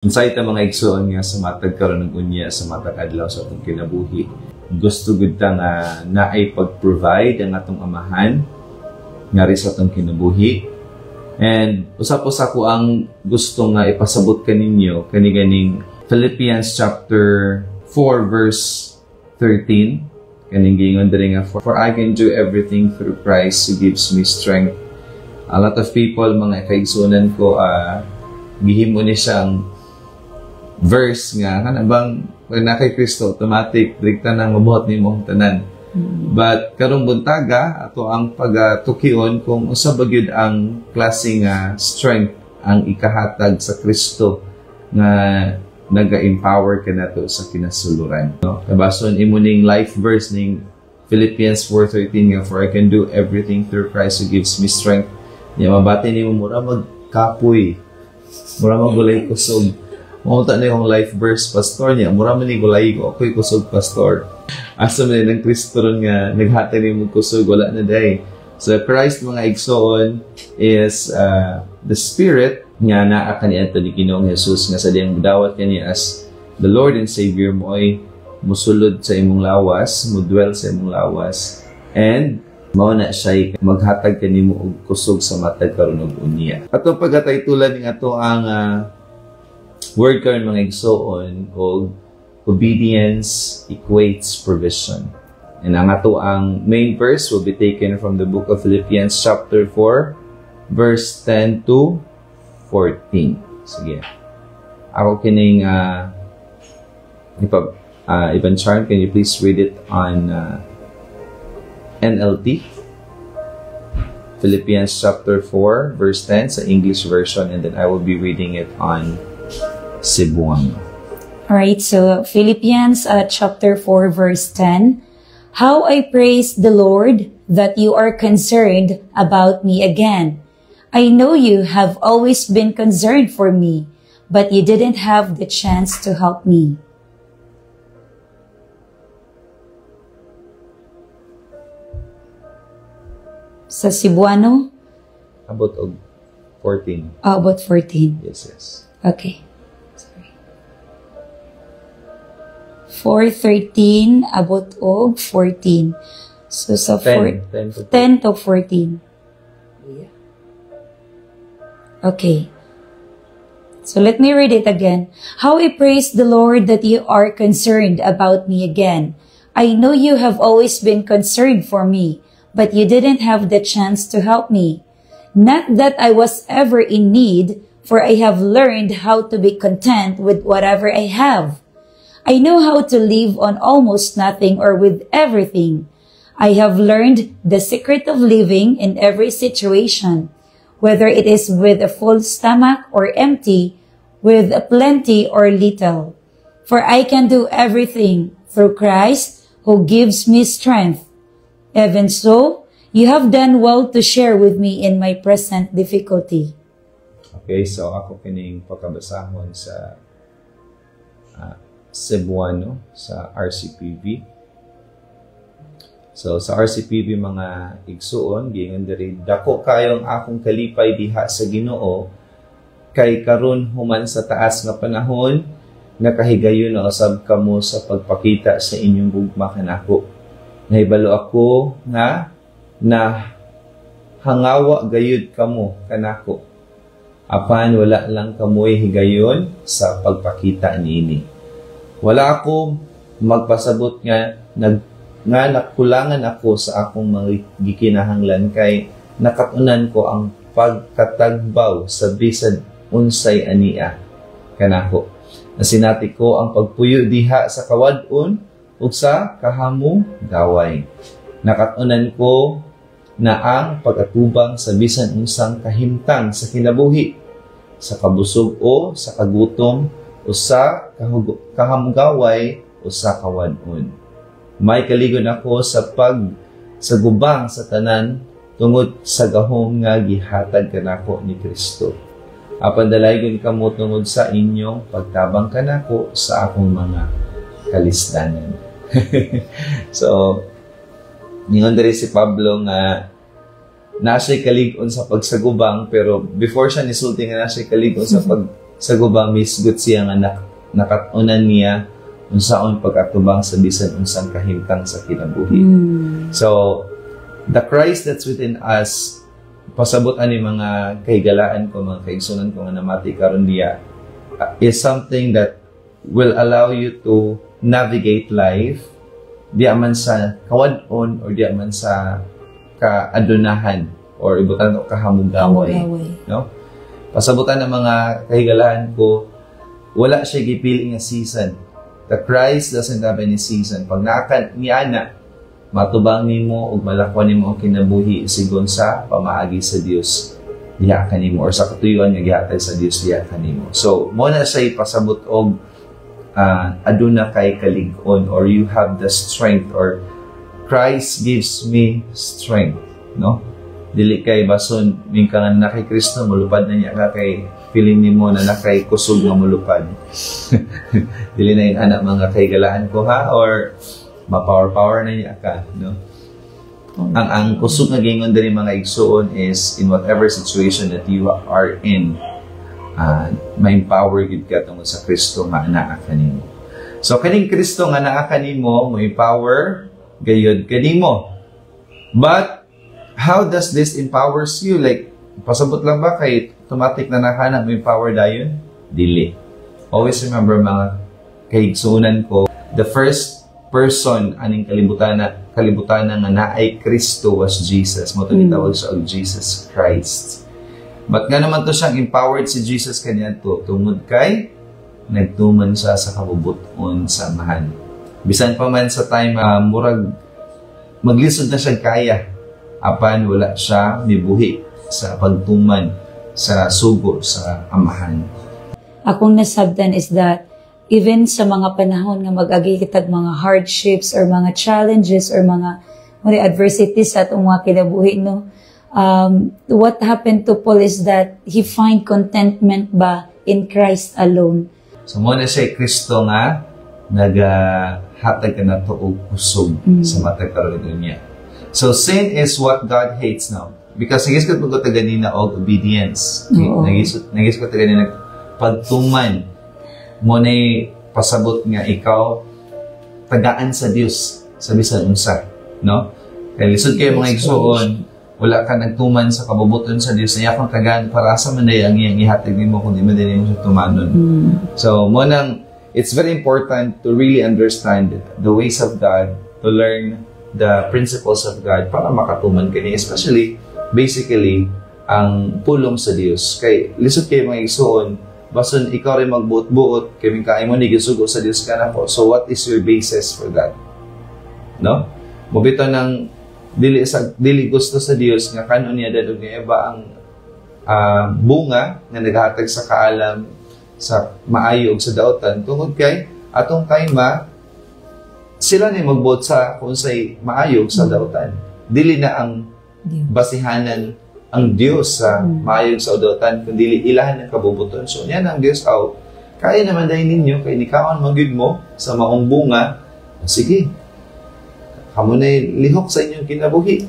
Unsay ta mga igsoon nga sa matag karon ng unya sa matag adlaw sa atong kinabuhi. Gusto gud ta nga naay pag-provide ang atong amahan ngari sa atong kinabuhi. And usap-usap ko ang gusto nga ipasabot kaninyo kani ganing Philippians chapter 4 verse 13. Kaning gingon diri nga, for I can do everything through Christ who gives me strength. A lot of people, mga kaigsunan ko, gihimo ni siyang verse nga, kanabang pag na kay Kristo, automatic, dikta nang mabuhat ni mong tanan. But, karong buntaga, ato ang pagtukion kung usab gyud ang klase nga strength ang ikahatag sa Kristo nga naga-empower ka na to sa kinasuluran. No? Kabason, imuning life verse ning Philippians 4:13 nga, for I can do everything through Christ who gives me strength. Niya mabati ni mo, mura magkapoy. Mura magulay kusog. Mamunta na yung life verse, pastor niya. Mura man ni gulay ko, ako'y kusog, pastor. Asa man ng Kristo ron nga, naghati ni mo kusog, wala na day. So, Christ, mga igsoon, is the Spirit nga naa kaniadto ni Ginoong Jesus nga sa diyang dawat kaniya as the Lord and Savior mo ay musulod sa imong lawas, mudwell sa imong lawas, and mao na siya maghatag kanimo og kusog sa matag karon og unya. Ato pagkataytulan ning ato ang word karon mga igsoon og obedience equates provision. And ang ato ang main verse will be taken from the book of Philippians chapter 4 verse 10 to 14. Sige. Ako kining Ibn Charm, can you please read it on NLT? Philippians chapter 4 verse 10 sa English version, and then I will be reading it on Cebuano. Alright, so Philippians chapter 4 verse 10. How I praise the Lord that you are concerned about me again. I know you have always been concerned for me, but you didn't have the chance to help me. Sa Cebuano? About 14. Oh, about 14. Yes. Okay. Sorry. 4:13 about og 14. So sa 10 to 14. Yeah. Okay. So let me read it again. How I praise the Lord that you are concerned about me again. I know you have always been concerned for me, but you didn't have the chance to help me. Not that I was ever in need, for I have learned how to be content with whatever I have. I know how to live on almost nothing or with everything. I have learned the secret of living in every situation, whether it is with a full stomach or empty, with a plenty or little. For I can do everything through Christ who gives me strength. Even so, you have done well to share with me in my present difficulty. Okay, so ako kining pakabasahon sa Cebuano, sa RCPV. So, sa RCPV mga igsuon, gingon diri, dako kayong akong kalipay diha sa Ginoo, kay karon human sa taas nga panahon, nakahigayon na usab kamo sa pagpakita sa inyong gugma kanako. Nahibalo ako nga na hangawa gayud kamo kanako. Apan wala lang kamoy higayon sa pagpakita niini. Wala ako magpasabot nga nakulangan ako sa akong mga gikinahanglan kay nakatunan ko ang pagkatagbaw sa bisan unsay ania kanako. Nasinati ko ang pagpuyo diha sa kawadon ug sa kahamong gaway. Nakatunan ko na ang pagkatubang sa bisan unsang kahimtang sa kinabuhi, sa kabusog o sa kagutom o sa kahamgaway o sa kawadon. May kaligon ako sa pagsagubang sa tanan tungod sa gahom nga gihatag kanako ni Kristo. Apan dalaygon kamo tungod sa inyong pagtabang kanako sa akong mga kalisdanan. So, ningon diri si Pablo nga nasa kalig-on sa pagsagubang, pero before siya nisulti nga nasa kalig-on sa sa gubang misgot siya nga nakatunan niya unsaon pagkatubang sa bisan unsang kahimtang sa kinabuhi. So, the Christ that's within us, pasabot ani mga kahigalaan ko, mga kaigsunan ko nga namati karon diya, is something that will allow you to navigate life di man sa kawadon or di man sa kaadunahan or ibutan o kahamugaway. No? Pasabutan ng mga kahigalaan ko, wala siya gipili nga season. The Christ doesn't have any season. Pag naakan niana, matubang nimo ug malakwan nimo ang kinabuhi sigon sa pamaagi sa Dios diha kanimo or sa katuyoan nga gihatag sa Dios diha kanimo. So mo na siya pasabot og aduna kay kalig-on or you have the strength or Christ gives me strength, no? Dili kay bason mingka nga na kay Kristo mulupad na niya ka kay feeling nimo na nakay kusog nga mulupad. Dili na yung anak mga kahigalaan ko ha or ma-power na niya ka, no? Ang kusog nga gingon diri mga igsuon is in whatever situation that you are in, ma-empower gid ka tungod sa Kristo nga anaa kanimo. So kaning Kristo nga anaa kanimo, mo-empower gayud kanimo. But how does this empowers you? Like pasabot lang ba kay automatic na nakana mo empower dayon? Dili. Always remember mga kaigsunan ko, the first person aning kalibutan nga naay Kristo was Jesus. Mo to gitawag sa Jesus Christ. But nga naman to siyang empowered si Jesus kaniadto tungod kay nagtuman siya sa kabubuton sa amahan. Bisan pa man sa time murag maglisod na siya kaya apan wala siya mibuhi sa pagtuman sa sugo sa amahan. Akong nasabtan is that even sa mga panahon nga mag-agi kitag mga hardships or mga challenges or mga adversities sa atong mga kinabuhi, no? What happened to Paul is that he find contentment ba in Christ alone. So mo na siya Kristo nga naghatag ka na to og kusog sa matag karon niya. So sin is what God hates now. Because nagis ko pag ganina og obedience. Nagis ko ganina pagtuman mo na pasabot nga ikaw tagaan sa Dios sa bisan unsa, no? Kaya lisod kayo mga igsuon, wala ka nagtuman sa kabubuton sa Dios na yakong tagaan para sa manday ang iyang ihatag nimo kung di man din mo siya tumanon. So mo nang it's very important to really understand the ways of God, to learn the principles of God para makatuman kini, especially basically ang pulong sa Dios. Kay lisod kayo mga igsuon, bason ikaw rin magbuot-buot kay mingkaay mo ni gisugo sa Dios kana po. So what is your basis for that? No? Mobito ng dili gusto sa Dios nga kanon niya dadog ni Eva ang bunga nga naghatag sa kaalam sa maayo ug sa daotan tungod kay atong kayma sila ni magbuot sa kung say maayo sa daotan. Dili na ang basihanan ang Dios sa maayo sa daotan kundi ilahan ng kabubuton. So yan ang Dios kaya naman dahil ninyo kay nikaon magyud mo sa maong bunga. Sige, kamo na lihok sa inyong kinabuhi.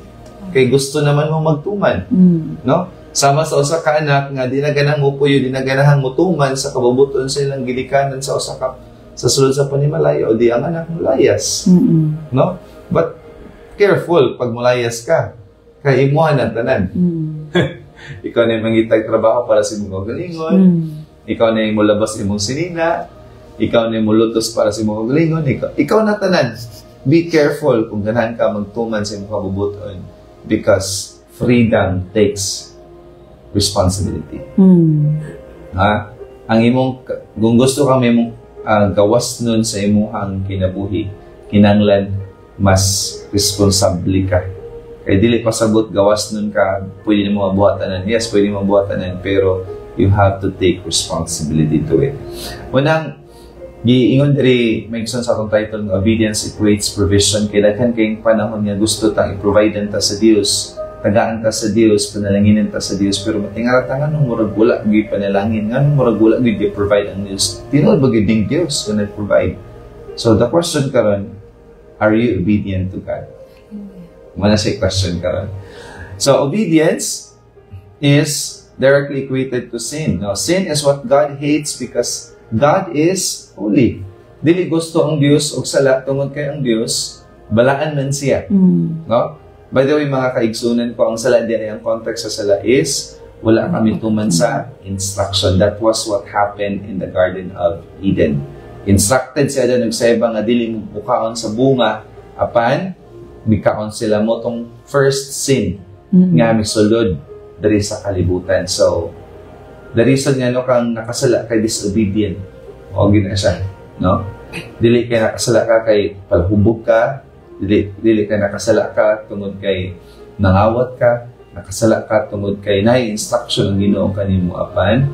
Kay gusto naman mo magtuman. No? Sama sa usa ka anak nga di na ganang mupuyo, di na ganang mutuman sa kabubuton sa ilang gilikanan sa usa ka sa sulod sa panimalaya o di ang anak mulayas. No? But careful pag mulayas ka. Kay imuhan ang tanan. Ikaw na yung mangitag trabaho para sa imong kagalingon. Ikaw na yung mulabas imong sinina. Ikaw na yung mulutos para sa imong kagalingon. Ikaw na tanan. Be careful kung ganahan ka magtuman sa imong kabubuton because freedom takes responsibility. Ang imong kung gusto ka may imong gawas nun sa imong kinabuhi, kinanglan mas responsable ka. Kaya dili pasabot gawas nun ka, pwede mo mabuhatanan. Yes, pwede mo mabuhatanan, pero you have to take responsibility to it. Unang giingon diri maigsoon sa atong title nga obedience equates provision. Kaya daghan kayong panahon nga gusto tang i-provide ta sa Dios, tagaan ta sa Dios, panalanginin ta sa Dios, pero matingarata nga nung murag wala gyud panalangin, nga nung murag wala gyud provide ang Dios. Tinuod ba gyud ding Dios nga nag-provide? So the question karon, are you obedient to God? Wala siya question karon. So obedience is directly equated to sin. No, sin is what God hates because God is holy. Dili gusto ang Dios og sala tungod kay ang Dios balaan man siya. No? By the way, mga kaigsunan ko, ang sala din ang context sa sala is wala kami tuman sa instruction. That was what happened in the Garden of Eden. Instructed siya na nagsayba nga dili mukaon sa bunga apan mikaon sila mo tong first sin nga misulod diri sa kalibutan. So the reason nga no kang nakasala kay disobedient o gina siya, no? Dili kay nakasala ka kay palhubog ka, dili kay nakasala ka tungod kay nangawat ka, nakasala ka tungod kay naay instruction ang Ginoo kanimo apan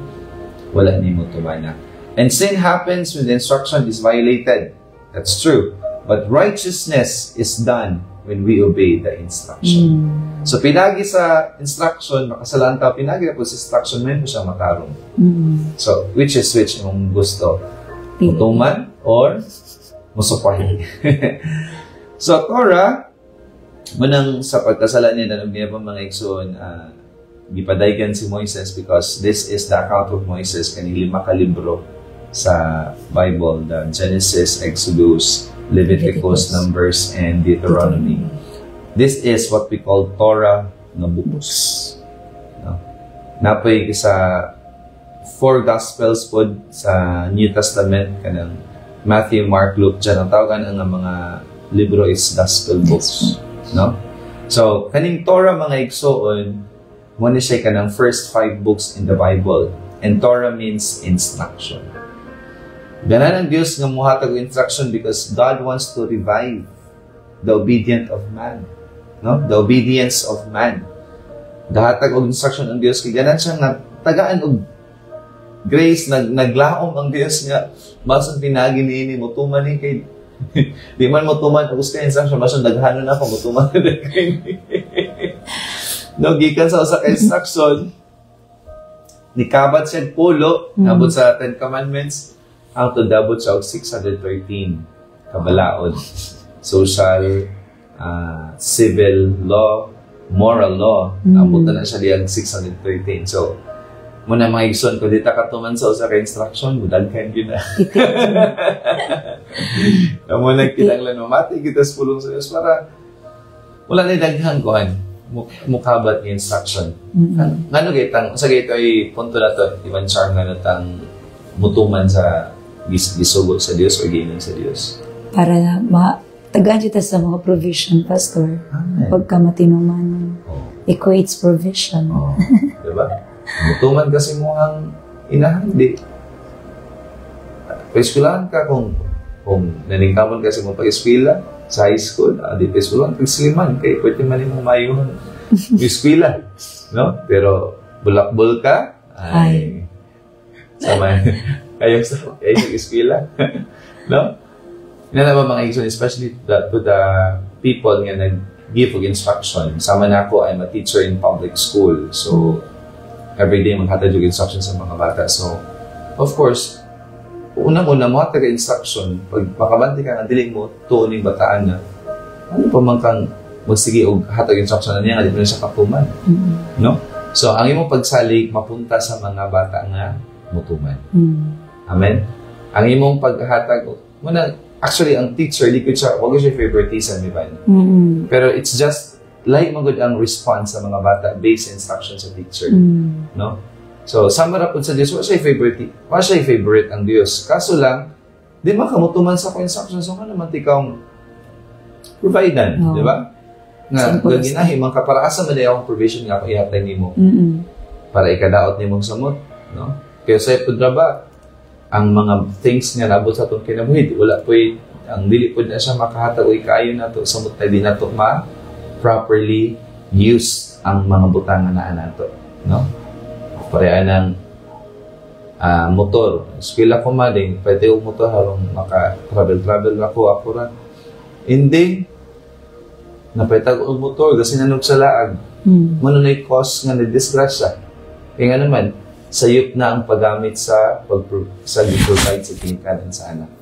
wala nimo tumana. And sin happens when the instruction is violated. That's true. But righteousness is done when we obey the instruction. So, pinagi sa instruction, makasalaan ta, pinagi na po sa instruction, may mo siya matarong. So, which is which yung gusto? Mutuman or musupahin? So, Torah, munang sa pagkasala niya, nanong pa mga igsoon, gipadaygan si Moises because this is the account of Moises kaning 5 ka libro sa Bible, the Genesis, Exodus, Leviticus, Numbers, and Deuteronomy. This is what we call Torah na books. No? Napay sa 4 Gospels po sa New Testament, kanang Matthew, Mark, Luke, dyan ang tawagan ang mga libro is Gospel books. No? So, kaning Torah mga igsoon, muna siya kanang first 5 books in the Bible. And Torah means instruction. Ganan ang Diyos nga muhatag instruction because God wants to revive the obedience of man. No? The obedience of man. Dahatag og instruction ang Diyos kay ganan siya nga tagaan og grace, naglaom ang Diyos nga bason pinagi niini mo tuman ni kay di man mo tuman og kay instruction bason daghanon na ko mo tuman kay no gikan sa usa ka instruction ni kabat siya pulo abot sa 10 commandments ang tudabot sa 613 kabalaod, social, civil law, moral law. Abot na siya diyang 613. So, muna mga igsoon, kung di ta katuman sa usa ka instruction, mudagkan yun na. Muna kinanglan mamati kita sa pulong sa Diyos para wala na daghang kuhan mukabat ng instruction. Ngano gaytang, sa gayto ay punto na to, Ivan Charm nga natang mutuman sa gisugo sa Diyos o gining sa Diyos. Para tagaan kita sa mga provision, Pastor. Pagka matinuman, equates provision. Diba? Mutuman kasi mo ang inahandi. Paeskulahan ka kung naningkamon kasi mo pag-eskwila sa high school, di paeskulahan, pagsiliman, kaya pwede man yung mayroon eskwila. No? Pero bulakbol ka, ay sama kayo sa eskwela. No? Yan na ba mga igsoon, especially to the people nga nag-give of instruction. Sama na ako, I'm a teacher in public school. So, every day maghatag yung instruction sa mga bata. So, of course, unang-una mo hatag instruction, pag makabanti ka, diling mo, tuon yung bataan na, ano pa man kang magsige o hatag instruction na niya, hindi mo na siya kapuman. No? So, ang imong pagsalig, mapunta sa mga bata nga mutuman. Amen? Ang imong paghatag, actually, ang teacher, di ko siya, wag ko siya favoritism, di ba? Pero it's just, like magod ang response sa mga bata based instruction sa teacher. No? So, samara po sa Diyos, wala siya favorite ang Diyos. Kaso lang, di makamutuman sa instruction, so ano naman tikang providan, di ba? Nga, gaginahi, mga kaparaasa man akong provision nga ako ihatay nimo para ikadaot nimong samot. No? Kaya sa ipudra ba, ang mga things nga nabot sa itong kinabuhi, wala po ang dili po na siya makahatag o ikaayo na ito, samot tayo din na ito properly use ang mga butangan na nato. No? Pareha ng motor. Eskwela ko maling, pwede yung motor harong maka-travel ako ra. Hindi, napaytag og motor, kasi nanog sa laag. Mano na cause nga na-disgrasya. Kaya nga naman, sayop na ang paggamit sa provide sa tingkanan sa anak.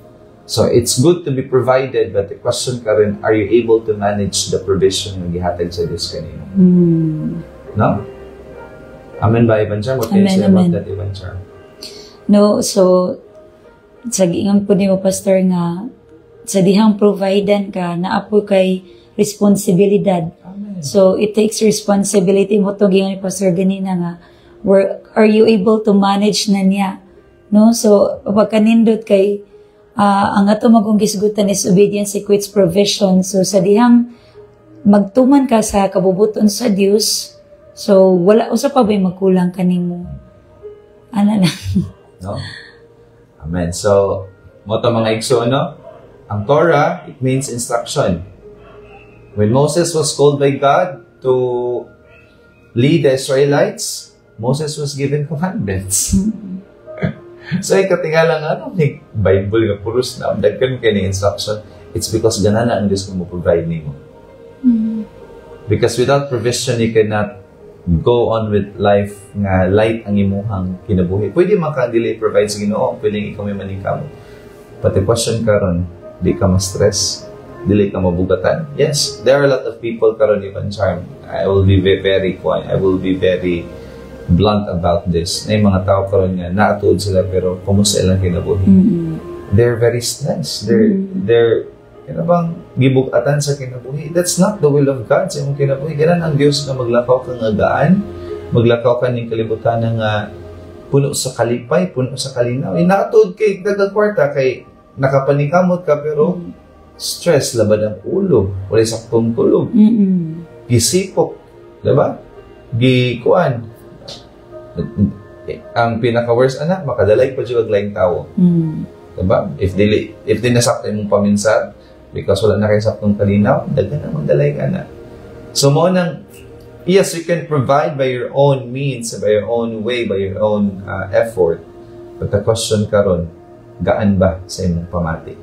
So, it's good to be provided, but the question ka rin, are you able to manage the provision na gihatag sa Diyos kanino? No? Amen ba, Ivan Char? What can you Amen, say about amen. that, Ivan Char? No, so sa giingon po ni mo, Pastor, nga sa dihang providan ka, naapo kay responsibilidad. Amen. So, it takes responsibility mo itong giingon ni Pastor ganina nga, are you able to manage na niya? No? So, pagkanindot kay, ang ato magong gisgutan is obedience equates provision. So, sa dihang magtuman ka sa kabubuton sa Dios, so, wala, usa pa ba'y magkulang kanimo? Ano na? No? Amen. So, mo to mga igso, no? Ang Torah, it means instruction. When Moses was called by God to lead the Israelites, Moses was given commandments. So, ikatingala nga, may Bible nga puros na, dagkan kayo ng instruction, it's because ganana ang Diyos kung mo-provide nimo. Because without provision, you cannot go on with life nga light ang imuhang kinabuhi. Pwede man ka dili provide sa Ginoo, pwede ikaw may maningkamo. But the question karon, di ka ma-stress, dili ka mabugatan. Yes, there are a lot of people karon Ivan Charm. I will be very quiet. I will be very blunt about this. Na yung mga tao karon nga naatuod sila pero kumusta ilang kinabuhi. They're very stressed. They're bang gibugatan sa kinabuhi. That's not the will of God sa imong kinabuhi. Ganan ang Dios na maglakaw kang agaan, maglakaw ka ning kalibutan nga puno sa kalipay, puno sa kalinaw. Inaatod kay dagang kwarta kay nakapanikamot ka pero stress labad ang ulo, wala saktong tulog. Gisipok, diba? Gikuan. Ang pinaka-worst anak, makadalay pa siya aglayang tao. Diba? If di nasakta mong paminsan, because wala na kayo saktong kalinaw, daghan na magdalay ka na. So, mo nang, yes, you can provide by your own means, by your own way, by your own effort. But the question karon, gaan ba sa imong pamati?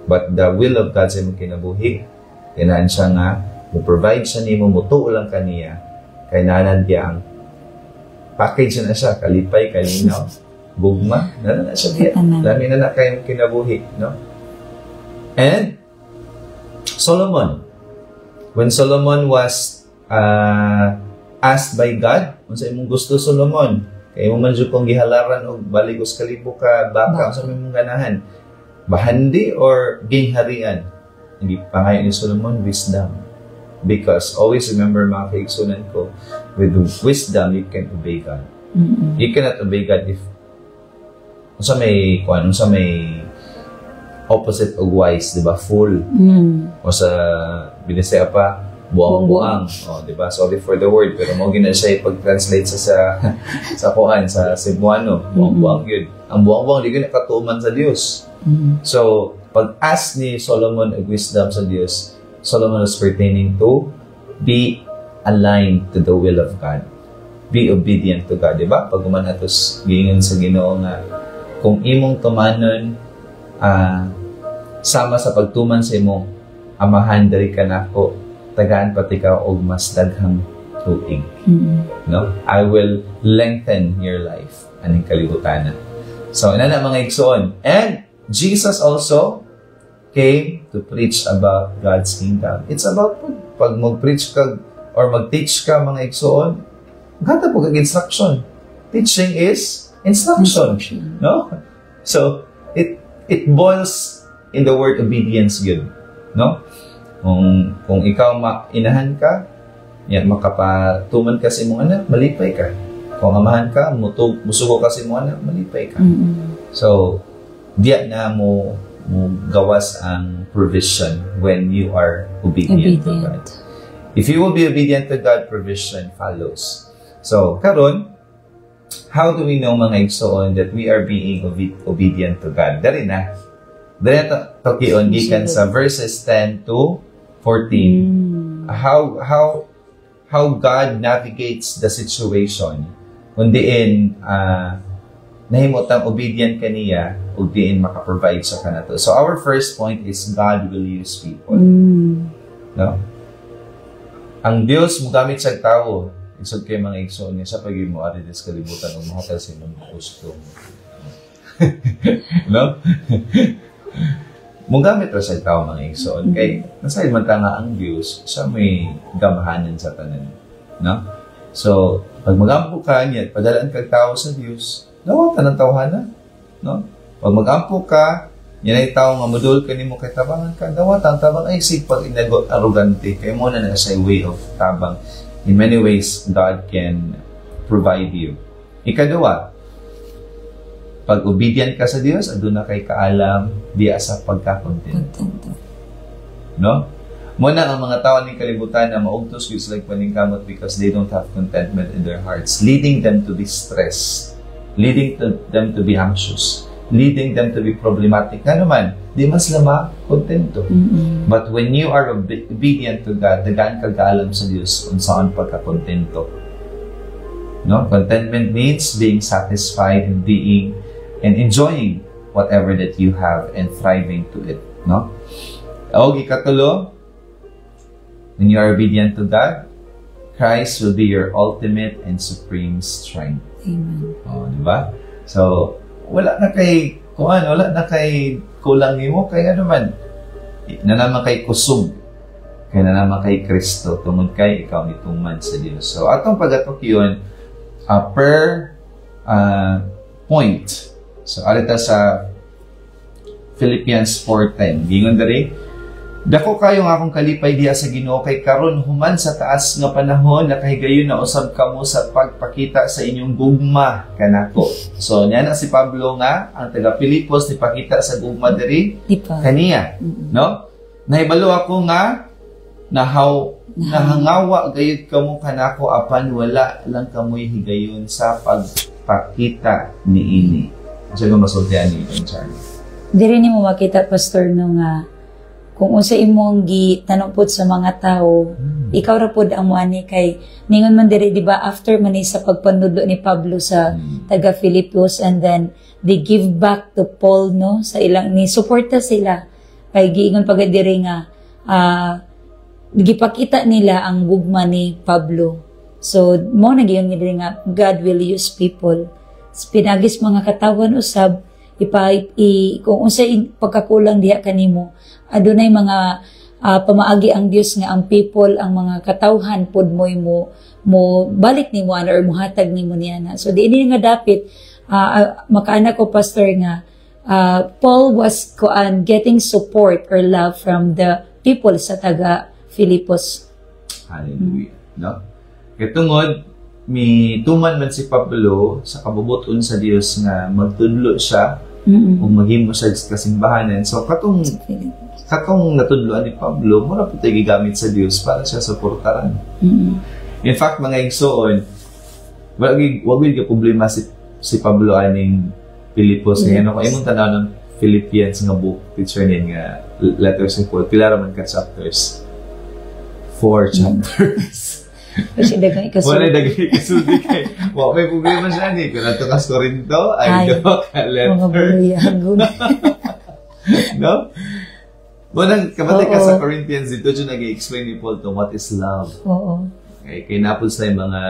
But the will of God sa imong kinabuhi, kailangan siya nga, mo-provide siya nimo, mutuo lang kaniya, kay nanan diya ang package na siya, kalipay, kalinaw, gugma, na siya diya. Dami na kayong kinabuhi, no? And Solomon, when Solomon was asked by God, kung sa imong gusto Solomon, kay mo man jud kong gihalaran og baligos kalibo ka baka sa imong ganahan, bahandi or gingharian? Hindi pangayo ni Solomon, wisdom. Because always remember mga kaigsunan ko, with wisdom you can obey God. You cannot obey God if sa may opposite og wise, di ba? Full. O sa binisaya pa, buang-buang. O, di ba? Sorry for the word, pero mo gina siya ipag-translate sa kuan, sa Cebuano. Buang-buang yun. Ang buang-buang, di ko nakatuman sa Diyos. So, pag-ask ni Solomon ang wisdom sa Diyos, Solomon was pertaining to be aligned to the will of God. Be obedient to God, di ba? Pag umanatos, gingon sa Ginoo nga, kung imong tumanon, sama sa pagtuman sa imong amahan dari ka nako, tagaan pati ka og mas daghang tuig. No? I will lengthen your life. Aning kalibutan na. So, ina na mga igsoon. And Jesus also came to preach about God's kingdom. It's about pag mag-preach ka or mag-teach ka mga igsoon, ganda po kag instruction. Teaching is instruction. No? So, it boils in the word obedience good. No? Kung ikaw inahan ka, yan, makapatuman ka sa imong anak, malipay ka. Kung amahan ka, musugo ka sa imong anak, malipay ka. So, diya na mo gawas ang provision when you are obedient to God. If you will be obedient to God, provision follows. So, karon, how do we know mga igsoon that we are being obedient to God? Dari na. Dari na tokion gikan sa verses 10 to 14. How God navigates the situation. Kundiin, nahimutang obedient kaniya, ug diin makaprovide sa kanato. So our first point is God will use people. No? Ang Dios mo gamit sa tao. Isod kay mga igsoon niya sa pagiging mo ari des kalibutan ug mahotel sa imong gusto. No? Mugamit ra sa tao mga igsoon kay nasayod man ta nga ang Dios sa may gamahanan sa tanan. No? So, pag magampo ka niya, padalaan kag tao sa Dios, dawatan ang tawhana, no? Pag magampo ka, yan ay tao nga modul ka nimo kay tabangan ka, dawatan tabang ay sig pag inago arrogante kay mo na sa way of tabang. In many ways, God can provide you. Ikaduwa, pag obedient ka sa Dios, aduna kay kaalam diya sa pagkakontento. No? Muna ang mga tao ng kalibutan na maugtos yung sila paningkamot because they don't have contentment in their hearts, leading them to be stressed, leading them to be anxious, leading them to be problematic. Ano man, di mas lama kontento. But when you are obedient to God, dagaan ka kaalam sa Diyos kung saan pagkakontento. No? Contentment means being satisfied and being and enjoying whatever that you have and thriving to it. No? O ikatulo, when you are obedient to God, Christ will be your ultimate and supreme strength. Amen. O, di ba? So, wala na kay kulang nimo kay ano man. Na naman kay kusog. Kaya na naman kay Kristo tungod kay ikaw nituman sa Dios. So, atong pagatok yun per point. So, alita sa Philippians 4:10. Gingon diri, dako kayo nga akong kalipay diha sa Ginoo kay karon human sa taas nga panahon nakahigayon na usab kamo sa pagpakita sa inyong gugma kanako. So niya na si Pablo nga ang taga Filipos ni pakita sa gugma diri kaniya, no? Nahibalo ako nga nahangawa gayud kamo kanako apan wala lang kamoy higayon sa pagpakita niini. Sa kung masultihan ni Charlie. Diri ni mo makita pastor no nga kung unsa imong gitanong sa mga tao, ikaw ra pud ang muani kay ningon man diri di ba after man sa pagpanudlo ni Pablo sa taga Filipos and then they give back to Paul no sa ilang ni suporta sila kay giingon pagad diri nga gipakita nila ang gugma ni Pablo. So mo na giyon diri nga God will use people. Pinagis mga katawan usab kung unsa pagkakulang diha kanimo adunay mga pamaagi ang Dios nga ang people ang mga katawhan pod mo balik nimo ana or muhatag nimo niya na. So diini nga dapit makaana ko pastor nga Paul was getting support or love from the people sa taga Filipos. Hallelujah. No? Katungod tuman man si Pablo sa kabubuton sa Dios nga magtudlo siya o maghimo siya sa kasimbahanan. So katong natudloan ni Pablo, mura po tayo gigamit sa Dios para siya suportaran. In fact, mga igsoon, wag ka problema si Pablo aning Filipos. Kaya ano ko, imong tanaw ng Philippians nga book, teacher niya nga letters ni Paul. Pila raman ka chapters? 4 chapters. Kasi dagang ikasulti. Wala dagang ikasulti kay. May problema siya ni. Kung nato kas Corinto, ay daw ka letter. Mga buluyagon. No? Munang kamatay ka sa Corinthians, dito dyan nag-i-explain ni Paul to what is love. Oo. Okay, kaya napos na yung mga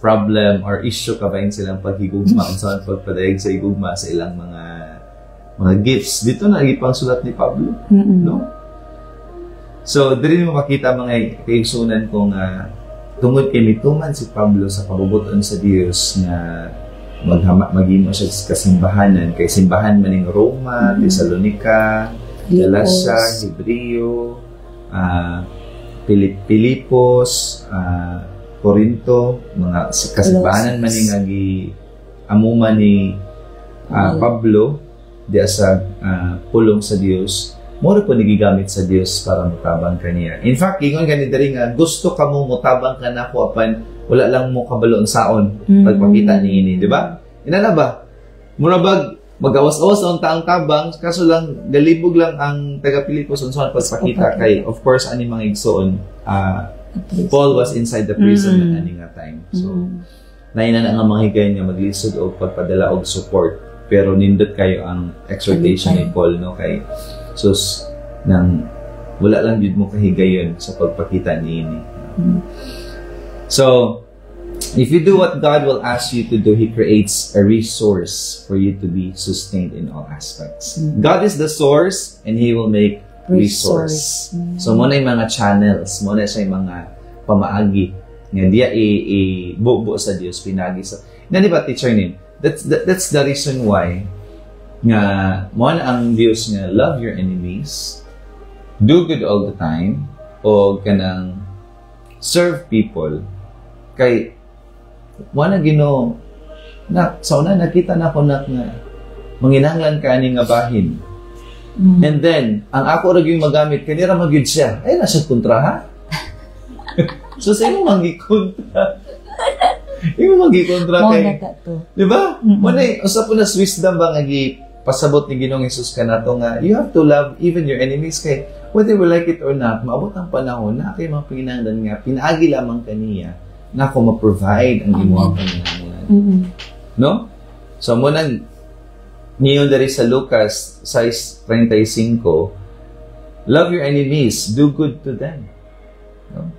problem or issue kabayin silang paghigugma kung saan pagpadayag sa igugma sa ilang mga gifts. Dito na ipang sulat ni Pablo. No? So, dito mo makita mga kaigsunan kung tungod kay mituman si Pablo sa kabubuton sa Diyos na maghimo siya sa kasimbahanan. Kay simbahan man ng Roma, Thessalonica, Galacia, Hebreo, Pilipos, Corinto, mga kasimbahanan man ng amuma ni Pablo diya sa pulong sa Dios. Mura po nagigamit sa Dios para mutabang kaniya. In fact, ingon ganito rin nga, gusto ka mo mutabang ka na ko apan wala lang mo kabaloon saon pagpakita niini, di ba? Inana ba? Mura bag magawas-awas ang taang tabang, kaso lang galibog lang ang taga Pilipos unsa pagpakita kay of course ani mga igsoon Paul was inside the prison at ani nga time. So naina na nga mga higay niya maglisod og pagpadala og support, pero nindot kayo ang exhortation ni Paul no kay sus nang wala lang jud mo kahigayon sa pagpakita niini. So if you do what God will ask you to do, He creates a resource for you to be sustained in all aspects. God is the source and He will make resource. So, muna yung mga channels, muna siya yung mga pamaagi nga diya bubo sa Dios pinagi sa. Na di ba teacher nin? That's the reason why nga mo na ang Dios nga love your enemies, do good all the time, o kanang serve people kay mo na Ginoo na sa una nakita na ko na nga manginahanglan ka ani nga bahin. And then ang ako ra gyud magamit kanira magyud siya ay nasa kontra ha. So sa imo mangikontra. Imo mangikontra kay. Di ba? Manay usa po na wisdom ba nga pasabot ni Ginoong Hesus kanato nga you have to love even your enemies kay whether we like it or not, maabot ang panahon na kay mga pinangdan nga pinaagi lamang kaniya na ako ma-provide ang imong pinangdan. No? So mo nang niyon dari sa Lucas 6:35, love your enemies, do good to them. No?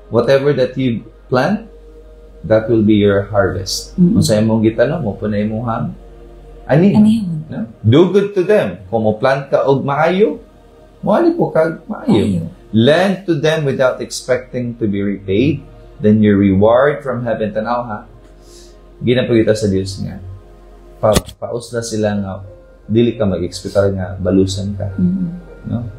Whatever that you plant, that will be your harvest. Kung sa imong gitanong mo, punay mo ham, ani? No? Do good to them. Kung mo plant ka og maayo, moali po ka maayo. Lend to them without expecting to be repaid, then your reward from heaven. Tanaw ha, ginapagita sa Diyos nga, paus na sila nga, dili ka mag-expectar nga, balusan ka. No?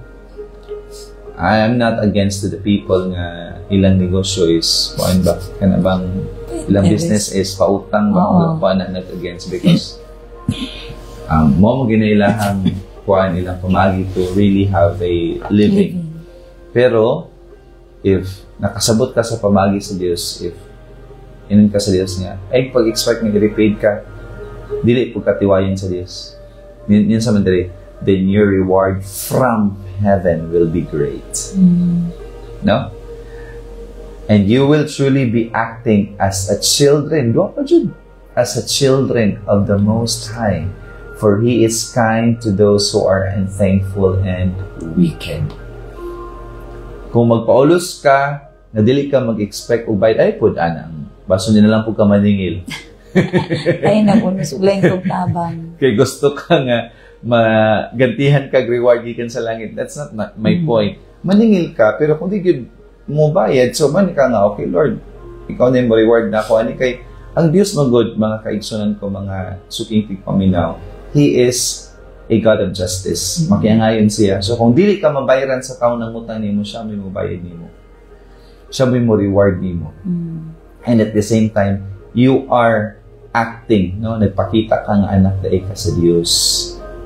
I am not against to the people nga ilang negosyo is kuan ba kanabang ilang business is pautang ba kuan na against because mo ginailangan kuan ilang pamagi to really have a living. Pero if nakasabot ka sa pamagi sa Dios, if inon ka sa Dios nga ay pag-expect nga i-repaid ka, dili pud katiwayon sa Dios. Yun sa mandiri, then your reward from heaven will be great. No? And you will truly be acting as a children, as a children of the Most High, for He is kind to those who are unthankful and wicked. Kung magpaulos ka, na dili ka mag-expect o bayad, ay pud anang, baso nila lang po ka maningil. Ay naku, nasuglay kong tabang. Kay gusto ka nga, magantihan kag reward gikan sa langit. That's not my point. Maningil ka pero kung di gyud mo bayad, so man ka nga okay Lord, ikaw na yung reward na ako ani kay ang Dios magod mga kaigsunan ko mga suking tigpaminaw. He is a God of justice. Makiangayon siya. So kung dili ka mabayaran sa taon ng utang nimo, siya may mabayad nimo. Siya may mo reward nimo. And at the same time, you are acting, no? Nagpakita ka nga anak na ka sa Dios.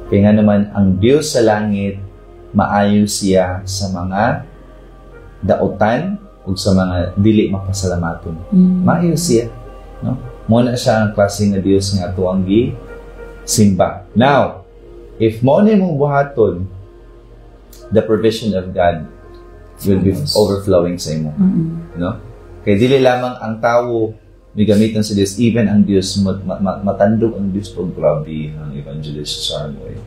Kaya nga naman, ang Diyos sa langit, maayo siya sa mga daotan o sa mga dili mapasalamaton. Maayo siya. No? Muna siya ang klase nga Diyos nga tuwanggi simba. Now, if mo na mong buhaton, the provision of God will be overflowing sa imo. No? Kaya dili lamang ang tao may gamitan sa Diyos, even ang Diyos, matandog ang Diyos pag grabe ang evangelist sa ano eh.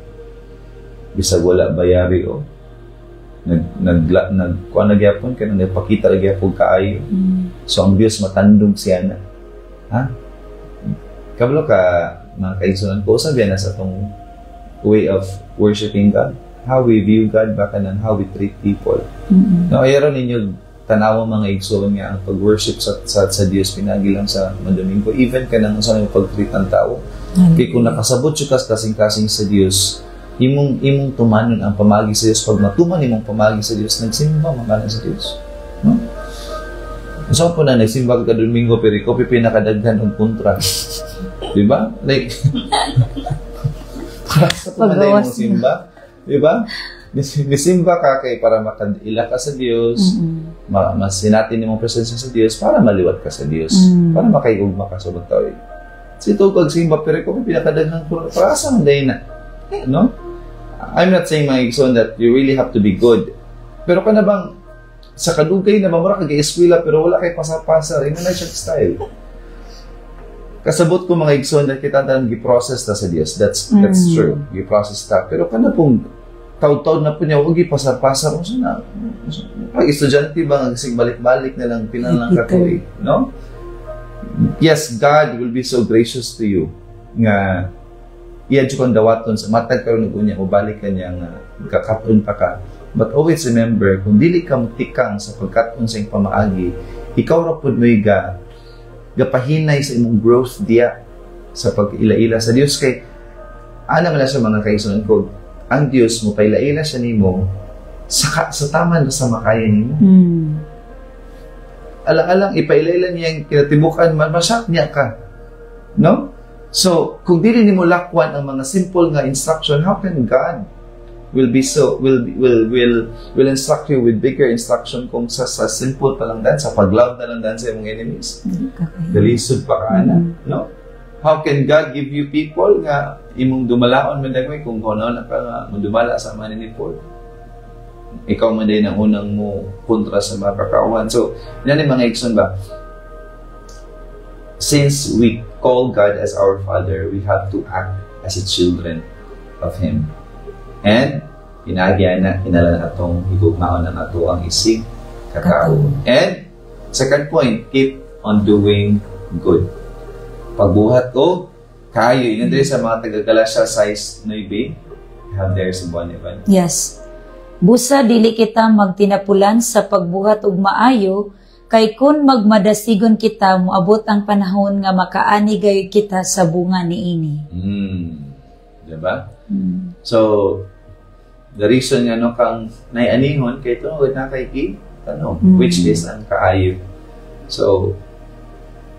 Bisag wala bayari o. Kuha na gyapon, kaya nagpakita na gyapon kaayo. So ang Diyos matandog siya na. Ha? Kabalo ka, mga kaigsunan ko, sabihan na sa itong way of worshiping God. How we view God, baka nan how we treat people. No, ayaw ninyo tanawang mga igsoon nga ang pag-worship sa Diyos pinagi lang sa Domingo, even ka nang saan yung pag-treat ng tao. Kaya kung nakasabot siya kasing-kasing sa Diyos, imong tumanon ang pamagi sa Diyos. Pag matuman imong pamagi sa Diyos, nagsimba makanan sa Diyos. No? So po na, nagsimba ka Domingo, pero ikaw pinakadaghan ng kontra. Diba? Like, para sa tumanay mong simba. Diba? Nisimba ka kay para makadila ka sa Diyos, masinatin mong presensya sa Diyos para maliwat ka sa Diyos, para makaigugma ka sa bataw. So ito kag simba pero ko pinakadaghan para sa manday na. No? I'm not saying my son that you really have to be good. Pero kana bang sa kadugay na mamura kag eskwela pero wala kay pasar-pasar, ina na siya style. Kasabot ko mga igsoon na kita tan gi-process ta sa Dios. That's true. Gi-process ta. Pero kana pong taud-taud na po niya, huwag ipasar-pasar mo na. Pag estudyante ba, nagsing balik-balik na lang, pinalang katuloy. No? Yes, God will be so gracious to you. Nga, iadyo kong dawaton, sa matag karoon na po niya, mabalik ka niya, nga, kakatun pa ka. But always remember, kung dili ka matikang sa pagkatun sa iyong pamaagi, ikaw ra pud mo'y gapahinay sa imong growth diya sa pag-ila-ila sa Dios. Kay ana man sa mga kaigsunan ko, ang Dios mo paila-ila siya nimo sa tama na sa makaya nimo. Alang-alang ipaila-ila niya ang kinatibukan, masyat niya ka, no? So kung dili nimo lakwan ang mga simple nga instruction, how can God will instruct you with bigger instruction kung sa simple pa lang dan, sa pag-love na lang dan sa imong enemies? Dalisod pa ka na, no? How can God give you people nga imong dumalaon man dagway kung hono na ka nga dumala sa mga ni Paul? Ikaw man din ang unang mo kontra sa mga kakauhan. So, yan yung mga ikson ba? Since we call God as our Father, we have to act as a children of Him. And, pinagyan na, hinala na itong higugmaon na ito ang isig kakao. And, second point, keep on doing good. Pagbuhat ko, kayo, yun din sa mga taga-Galatia size 9, have there sa buwan Evan. Yes. Busa dili kita magtinapulan sa pagbuhat og maayo, kay kun magmadasigon kita, moabot ang panahon nga makaani gayud kita sa bunga niini. Diba? So, the reason nga no kang naianihon kay tungod na kay which is ang kaayo. So,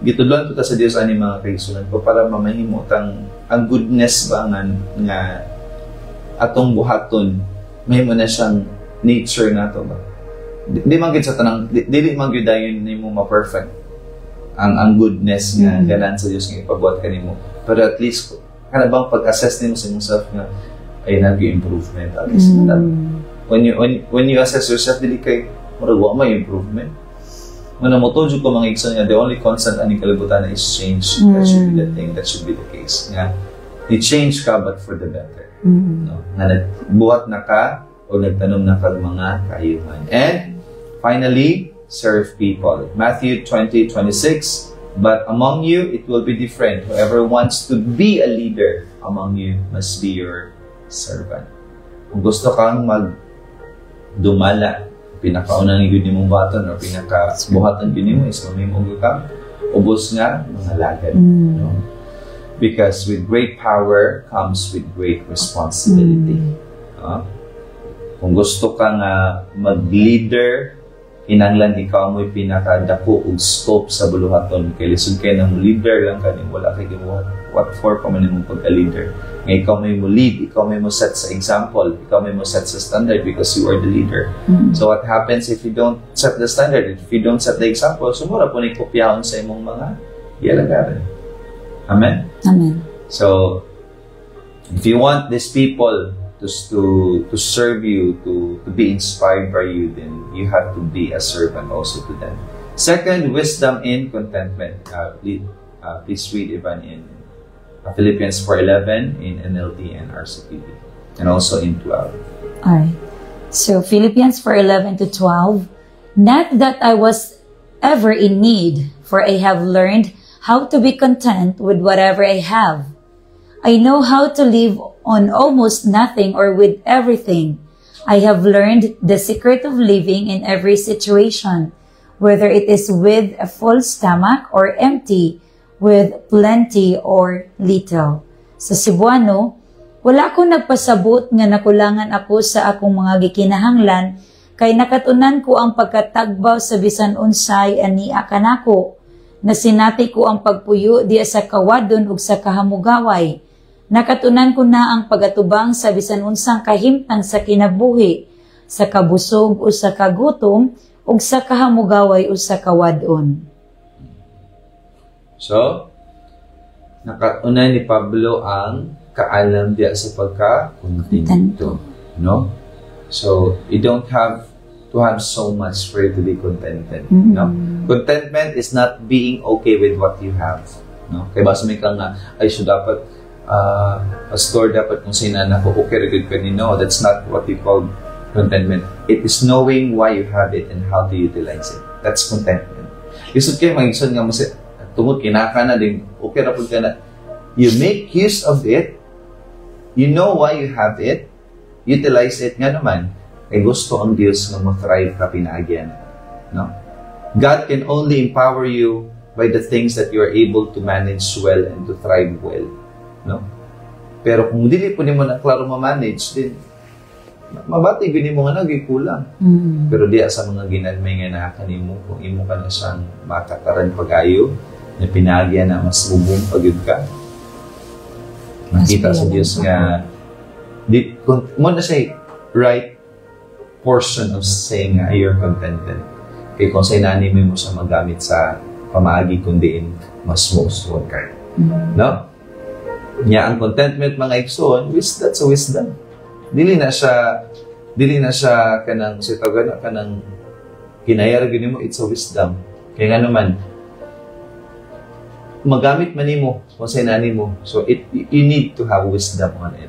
gitudlon ko ta sa Dios ani mga kaigsunan ko para mamahimo ang goodness ba nga atong buhaton mahimo na siyang nature nato ba. Di man gid sa tanang dili man gyud dayon nimo ma-perfect ang goodness nga ganan sa Dios nga ipabuhat kanimo, pero at least kana bang pag-assess nimo sa imong nga ay nag-improvement at least when you assess yourself dili kay murag wa may improvement. Muna mo to ko mga igsoon nga the only constant aning kalibutan is change. That should be the thing, that should be the case nga i-change ka but for the better. No? Nga nagbuhat na ka o nagtanom na kag mga kaayuhan. And finally, serve people. Matthew 20:26, but among you it will be different. Whoever wants to be a leader among you must be your servant. Kung gusto kang magdumala, pinakaunang igod ni mong baton o pinakabuhatan din mo is mamimong kang ubos nga mga lagad. No? Because with great power comes with great responsibility. Kung gusto ka nga mag-leader, kinanglan ikaw mo'y pinakadako og scope sa buluhaton. Kaya lisod kayo ng leader lang kanin, wala kayo gibuhat. What for pa man mong pagka-leader? Nga ikaw may mo lead, ikaw may mo set sa example, ikaw may mo set sa standard because you are the leader. So what happens if you don't set the standard, if you don't set the example, sumura po na ikopyahon sa imong mga ialagaran. Amen? Amen. So, if you want these people to serve you, to be inspired by you, then you have to be a servant also to them. Second, wisdom in contentment. Please read Ivan in Philippians 4:11 in NLT and RCPB, and also in 12. Alright. So, Philippians 4:11 to 12. Not that I was ever in need, for I have learned how to be content with whatever I have. I know how to live on almost nothing or with everything. I have learned the secret of living in every situation, whether it is with a full stomach or empty, with plenty or little. Sa Cebuano, wala ko nagpasabot nga nakulangan ako sa akong mga gikinahanglan, kay nakatunan ko ang pagkatagbaw sa bisan unsay ania kanako. Nasinati ko ang pagpuyo diya sa kawadon ug sa kahamugaway. Nakatunan ko na ang pagatubang sa bisan unsang kahimtang sa kinabuhi, sa kabusog o sa kagutom, ug sa kahamugaway o sa kawadon. So, nakatunan ni Pablo ang kaalam diya sa pagka-kontento, no? So, you don't have to have so much for you to be contented, no? Contentment is not being okay with what you have, no? Kaya basta may kang nga, ay, so dapat pastor, dapat kung sinana ko, okay, good ka ni. No, that's not what we call contentment. It is knowing why you have it and how to utilize it. That's contentment. Isod kayo, mag-isod nga mo sa tungod, kinaka na din, okay, rapod ka na. You make use of it, you know why you have it, utilize it nga naman, ay gusto ang Diyos na mag-thrive ka pinaagyan. No? God can only empower you by the things that you are able to manage well and to thrive well. No? Pero kung dili po nimo na klaro ma-manage, din mabati gini mo nga nagikulang. Pero diya sa mga ginadmay nga nakakanimo, kung imo ka na siyang makataran pagayo, na pinagya na mas bubong pagyud ka. Makita sa Diyos nga, mo na siya right portion of saying nga you're contented. Kaya kung sa inanime mo siya magamit sa pamaagi kundiin, mas muuswag ka. No? Nya ang contentment mga igsoon, that's a wisdom. Dili na siya kanang sitagan kanang kinayar gini mo, it's a wisdom. Kaya nga naman magamit man nimo kung sa inani mo. So you need to have wisdom on it.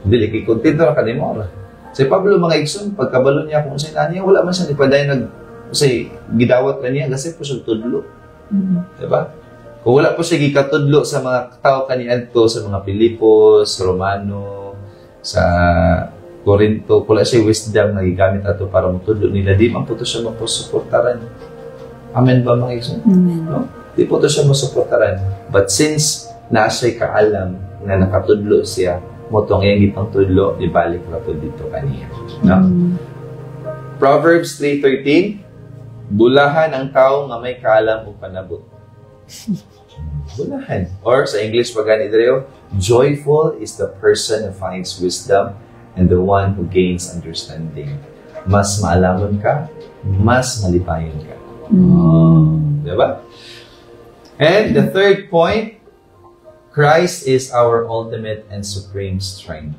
Dili kay kontento ra kanimo ra. Si Pablo mga igsoon, pagkabalo niya kung sa inani wala man siya ni paday kasi gidawat na niya kasi po siya tudlo. Diba? Kung wala po siya gikatudlo sa mga tao kaniadto, sa mga Pilipos, Romano, sa Corinto, wala siya wisdom na gigamit ato para matudlo nila. Di man po ito siya mapusuportaran. Amen ba mga igsoon? Amen. No? Di po ito siya masuportaran. But since na siya'y kaalam na nakatudlo siya, motong iyang gipang tudlo, ibalik na po dito kaniya. No? Proverbs 3:13, bulahan ang tao nga may kaalam o panabot. Bulahan. Or sa English pagani dito, joyful is the person who finds wisdom and the one who gains understanding. Mas maalamon ka, mas malipayon ka. Diba? And the third point, Christ is our ultimate and supreme strength.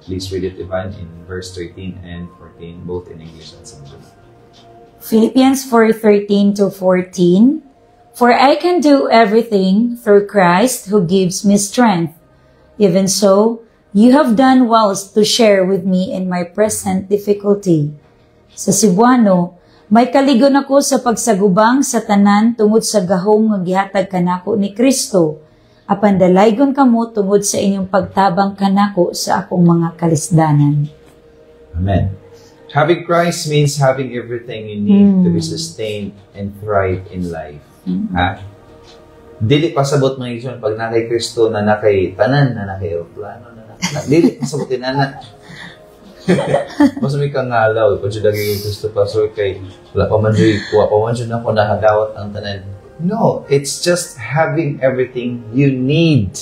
Please read it, Ivan, in verse 13 and 14, both in English and Sanskrit. Philippians 4:13 to 14. For I can do everything through Christ who gives me strength. Even so, you have done well to share with me in my present difficulty. Sa Cebuano, may kaligon ako sa pagsagubang sa tanan tungod sa gahom nga gihatag kanako ni Kristo. Apan dalaygon kamo tungod sa inyong pagtabang kanako sa akong mga kalisdanan. Amen. Having Christ means having everything you need to be sustained and thrive in life. Ha? Dili pasabot mga igsoon pag nakay Kristo na nakay tanan, na nakay aeroplano, na dili pasabot na. Mas may kang ngalaw, pag siya daging Kristo pastor kay wala pa man dyan ako nakadawat ang tanan. No, it's just having everything you need.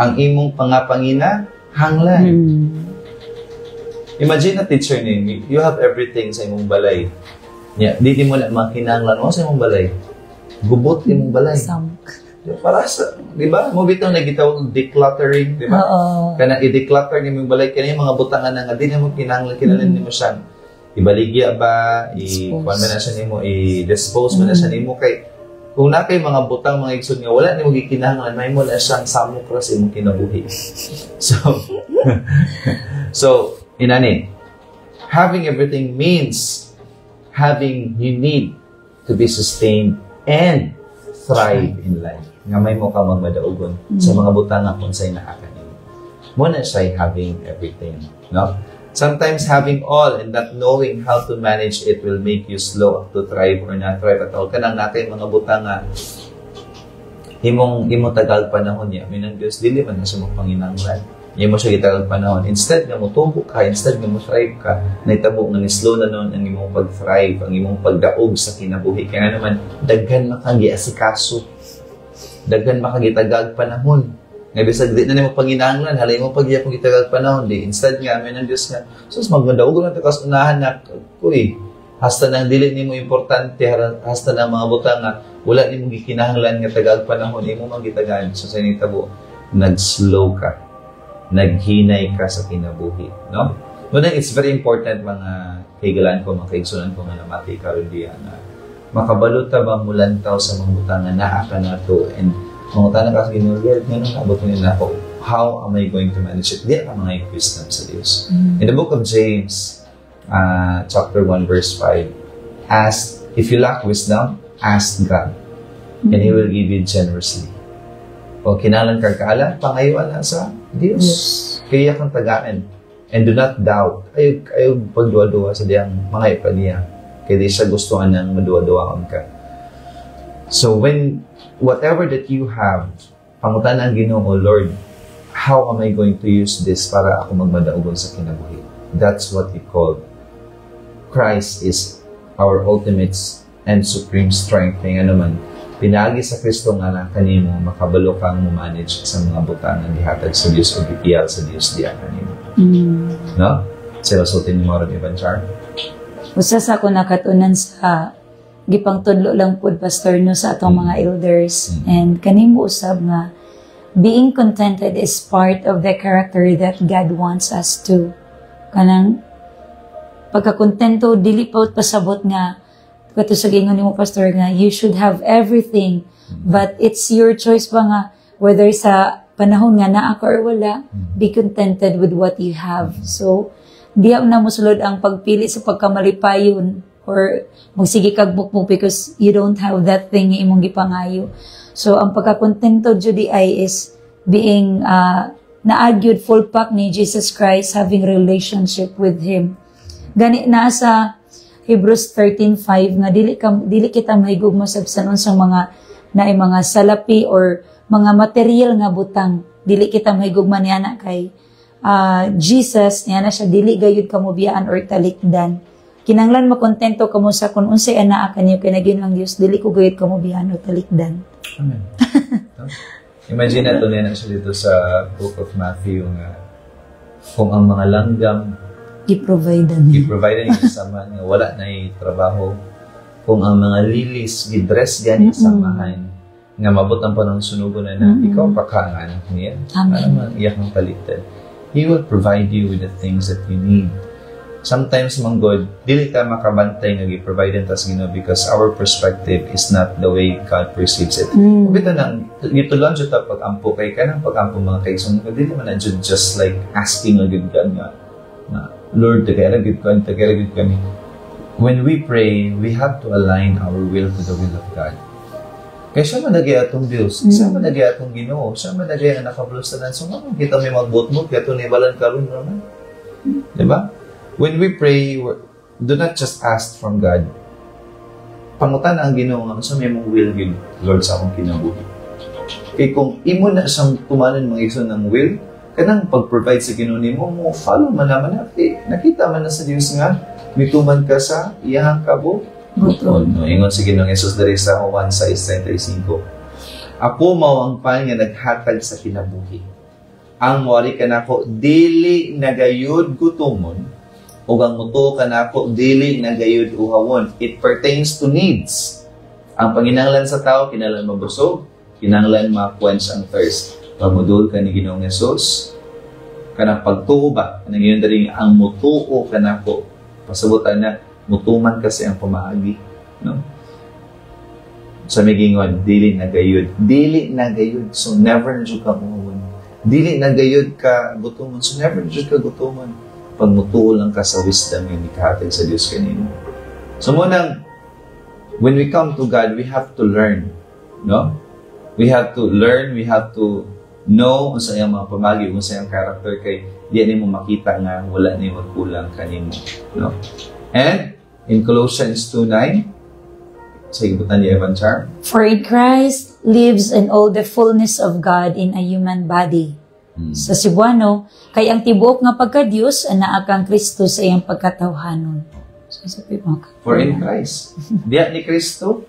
Ang imong pangapangina, hanglan. Imagine a teacher ninyo, you have everything sa imong balay. Yeah, di mo na makinanglan mo sa imong balay. Gubot imong balay. Para sa, di ba? Mo bitang nagitawag decluttering, di ba? Kana i-declutter ni imong balay kani mga butangan nga di mo kinanglan nimo siya. Ibaligya ba, kuan man na siya nimo, i-dispose man na siya nimo kay kung na kay mga butang mga igsoon nga wala nimo gikinahanglan, may mo na siyang samok ra sa imong kinabuhi. So inani, having everything means having you need to be sustained and thrive in life. Nga may mo ka magmadaugon sa mga butang nga kung sa'y nakakanin. Muna siya'y having everything. No? Sometimes having all and not knowing how to manage it will make you slow to thrive or not thrive at all. Kanang nakay mga butang nga imong tagal panahon niya. Minang Diyos, dili man na siya magpanginanglan. Yung mo siya gitagal panahon. Instead nga mo tubo ka, instead nga mo thrive ka, naitabo nga ni slow na noon ang imong pag-thrive, ang imong pagdaog sa kinabuhi. Kaya naman, daghan makagiasikaso. Daghan makagitagag panahon. Nga bisag di na nimo panginanglan, halay mo pagya pong gitagag panahon. Di, instead nga, may ng Diyos nga, sus magmandaog na takas unahan na, kuy, hasta nang dili nimo importante, hasta nang mga butang nga, wala nimo gikinahanglan nga tagag panahon, imo magitagan. So sa nitabo, nag-slow ka. Naghinay ka sa kinabuhi, no? But it's very important mga kaigalan ko, mga kaigsunan ko nga namati karon diya na makabaluta ba mulantaw sa mga butangan naa ka na to and mga tanang ka sa Ginoo, Lord, ngano abot nila ako? How am I going to manage it? Di ka mga wisdom sa Dios. In the book of James, chapter 1, verse 5, ask, if you lack wisdom, ask God, and He will give you generously. O kinalan kagkaalan, pangayuan na sa Diyos. Yes. Kaya kang tagaan. And do not doubt. Ayaw pagduwa-duwa sa diyang mga ipa niya. Kaya di siya gustuhan ng maduwa-duwaon ka. So whatever that you have, pangutan ang Ginoo, Lord, how am I going to use this para ako magmadaugon sa kinabuhi? That's what we call Christ is our ultimate and supreme strength. Kaya naman, pinagi sa Kristo nga na kanimo, makabalo kang manage sa mga butang na gihatag sa Diyos o gipiyal sa Diyos diya kanimo. No? Sila sultin ni Mauro Evanchar. Usa sa ako nakatunan sa gipang tudlo lang pud pastor no sa atong mga elders and kanimo usab nga being contented is part of the character that God wants us to. Kanang pagkakontento dili pa pasabot nga kato sa gingon nimo pastor nga you should have everything but it's your choice ba nga whether sa panahon nga naa ka or wala, be contented with what you have. So diya na mo sulod ang pagpili sa pagkamalipayon or magsige kag mukmuk because you don't have that thing imong gipangayo. So ang pagkakontento judi ay is being na-add full pack ni Jesus Christ, having relationship with Him. Gani na sa Hebrews 13:5 nga dili kita mahigugma sa bisan unsang mga naay mga salapi or mga material nga butang. Dili kita mahigugma niya na kay Jesus niya na siya dili gayud kamo biyaan or talikdan. Kinanglan makontento kamo sa kun unsay anaa kanyo kay naginang Dios dili ko gayud kamo biyaan o talikdan. Amen. Imagine nato na siya dito sa Book of Matthew nga kung ang mga langgam i-provide niya sa mga wala na trabaho, kung ang mga lilis gidress gani samahan nga mabutang pa ng sunugon na ikaw pakangan niya para iyak ng palitan. He will provide you with the things that you need. Sometimes manggod dili ka makabantay nga gi-provide tas Ginoo because our perspective is not the way God perceives it. Bitaw nang gitulon jud ta pag-ampo kay kanang pag-ampo mga kaigsoon ko dili man na just like asking a good God nga Lord, tagara gid kami. When we pray, we have to align our will to the will of God. Kaya siya managay atong Diyos, siya managay atong Ginoo, siya managay ang nakabulustanan. So, kita may magbutmut, kaya ito nibalan karon naman. Diba? When we pray, do not just ask from God. Pangutan ang Ginoo nga, sa may mong will yun, Lord, sa akong kinabuhi. Kaya kung imo na siyang tumanan mga iso ng will, kanang pag-provide sa Ginoo nimo mo follow man naman nakita man na sa Dios nga mituman ka sa iyang kabo buton no ingon sa Ginoong Hesus diri sa Juan 6:35 ako mao ang pan nga naghatag sa kinabuhi ang moari kanako dili nagayud gutomon ug ang muto kanako dili nagayud uhawon. It pertains to needs. Ang panginahanglan sa tao kinahanglan mabusog, kinahanglan ma-quench ang thirst. Pagmudul ka ni Ginoong Hesus, kanang pagtuo ba, kanang yun daring ang mutuo ka na po, pasabutan na, mutuman kasi ang pamaagi. No? Sa migingon, dili na gayud, so never na ka muhawon. Dili na gayud ka gutumon, so never na ka gutumon. Pag mutuo lang ka sa wisdom yung ikahatag sa Diyos kanino. So munang, when we come to God, we have to learn. No? We have to learn, we have to know kung sa iyang mga pamagi, kung sa iyang character kay di mo makita nga wala na yung magkulang kanimo. No? And in Colossians 2:9, sa ibutan ni Evanchar, for in Christ lives in all the fullness of God in a human body. Sa Cebuano, kay ang tibuok nga pagka-Diyos anaa kang Kristo sa iyang pagkatawhanon. For in Christ, diya ni Kristo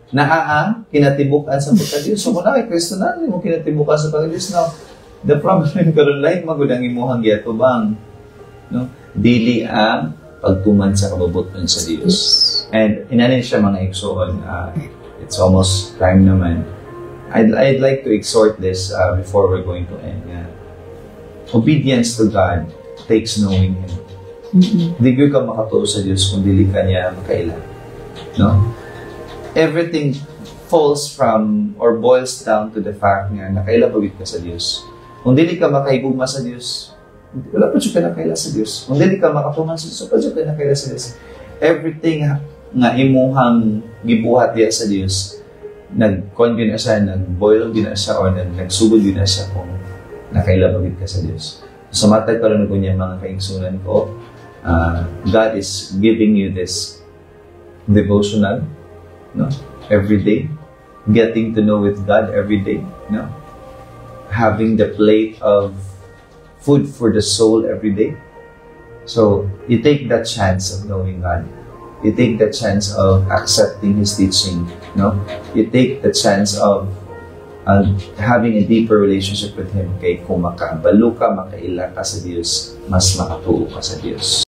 naa kinatibukan sa pagka-Diyos. So, kung na kay Kristo na, mo kinatibukan sa pagka-Diyos. Now, the problem karon like magudang imuhang giatubang. No? Dili ang pagtuman sa kabubuton sa Diyos. And inanin siya mga igsoon. It's almost time naman. I'd like to exhort this before we're going to end. Obedience to God takes knowing Him. Di ka makatuo sa Diyos kung dili ka niya makailan. No? Everything falls from or boils down to the fact nga nakailabawit ka sa Diyos. Kung dili ka makahigugma sa Diyos, wala pa siya ka nakaila sa Diyos. Kung dili ka makatuman sa Diyos, wala pa siya ka nakaila sa Diyos. Everything nga imuhang gibuhat diya sa Diyos, nag-con na siya, nag-boil na siya, o nagsugod na siya kung nakailabawit ka sa Diyos. Sa matay pa rin ko niya mga kaingsunan ko, God is giving you this devotional, no? Every day, getting to know with God every day, no? Having the plate of food for the soul every day. So you take that chance of knowing God. You take the chance of accepting His teaching, no? You take the chance of having a deeper relationship with Him. Kay kung makaabalo ka, makaila ka sa Diyos, mas makatuo ka sa Diyos.